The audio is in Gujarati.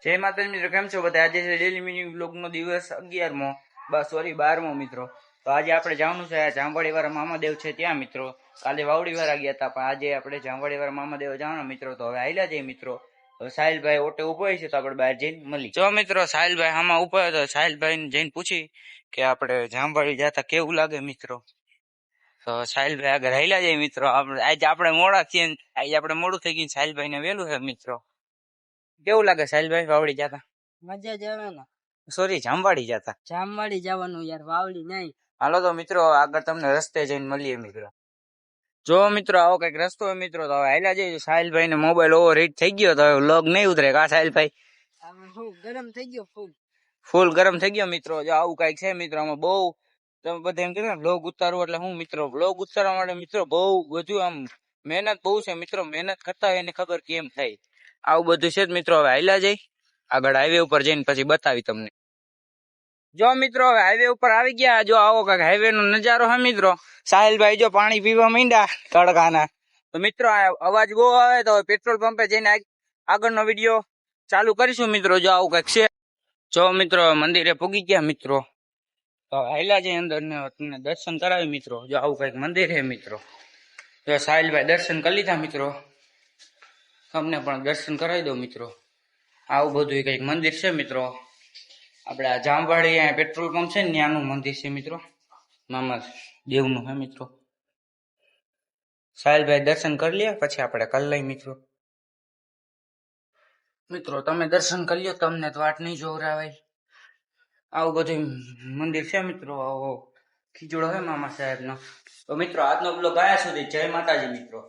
જય માતાજી મિત્રો, કેમ છો બધા? આજે છે ડેલી મિની બ્લોગ નો દિવસ 11મો, 12મો મિત્રો. તો આજે આપણે જવાનું છે જામવાડી વાળા મામાદેવ છે ત્યાં મિત્રો. કાલે વાવડી વાળા ગયા હતા, પણ આજે આપણે જામવાડી વાળા મામાદેવ જવાના મિત્રો. તો હવે આયલા જઈએ મિત્રો. હવે સાહિલભાઈ ઓટે ઉભો છે તો આપણે બહાર જઈને મળી. જો મિત્રો, સાહિલભાઈ આમાં ઉભો હતો. સાહિલભાઈ જઈને પૂછી કે આપણે જામવાડી જતા કેવું લાગે મિત્રો. તો સાહિલભાઈ આગળ હાલ્યા જાય મિત્રો. આજે આપણે મોડા છીએ, આજે આપણે મોડું થઈ ગયું. સાહિલભાઈ ને વહેલું છે મિત્રો. કેવું લાગે સાહિલભાઈ વાવડી જતા? મજા જ આવે ને. સોરી, જામવાડી જતા. જામવાડી જવાનું યાર, વાવડી નહીં. હાલો તો મિત્રો, આગળ તમને રસ્તે જઈને મળીએ મિત્રો. જો મિત્રો, આવો કઈક રસ્તો હોય મિત્રો. તો હવે હાલ્યા જઈએ. સાહિલભાઈ ને મોબાઈલ ઓવર હીટ થઈ ગયો, તો વ્લોગ નહીં ઉતરે કા સાહિલભાઈ? ગરમ થઈ ગયો, ફૂલ ગરમ થઈ ગયો મિત્રો. જો આવું કઈક છે મિત્રો. આમાં બહુ તમે બધા એમ કીધું વ્લોગ ઉતારવું એટલે હું મિત્રો, વ્લોગ ઉતારવા માટે મિત્રો બહુ બધું આમ મહેનત બહુ છે મિત્રો. મહેનત કરતા હોય એને ખબર કેમ થાય. આવું બધું છે જ મિત્રો. હવે હાલ્યા જઈ આગળ હાઈવે ઉપર જઈને પછી બતાવી તમને. જો મિત્રો, હવે હાઈવે ઉપર આવી ગયા. જો આવો કઈક હાઈવે નો નજારો હે મિત્રો. સાહિલભાઈ જો પાણી પીવા માંડ્યા તડકાના. તો મિત્રો, અવાજ બહુ આવે તો પેટ્રોલ પંપે જઈને આગળનો વિડીયો ચાલુ કરીશું મિત્રો. જો આવું કઈક છે. જો મિત્રો, મંદિરે પૂગી ગયા મિત્રો. તો હાલ્યા જઈ અંદર ને તમને દર્શન કરાવી મિત્રો. જો આવું કઈક મંદિર છે મિત્રો. જો સાહિલભાઈ દર્શન કરી લીધા મિત્રો. તમને પણ દર્શન કરાવી દો મિત્રો. આવું બધું કઈક મંદિર છે મિત્રો. આપણે આ જામવાડી અહીંયા પેટ્રોલ પંપ છે ને ત્યાંનું મંદિર છે મિત્રો. મામા દેવનું હે મિત્રો. સાહિલભાઈ દર્શન કરી લે પછી આપણે કરી લઈ મિત્રો. મિત્રો તમે દર્શન કરી લો, તમને તો વાટ નહીં જોવરાવાય. આવું બધું મંદિર છે મિત્રો. આવો ખીજોડો હે મામા સાહેબ નો. તો મિત્રો, આજનો બ્લોગ આયા સુધી. જય માતાજી મિત્રો.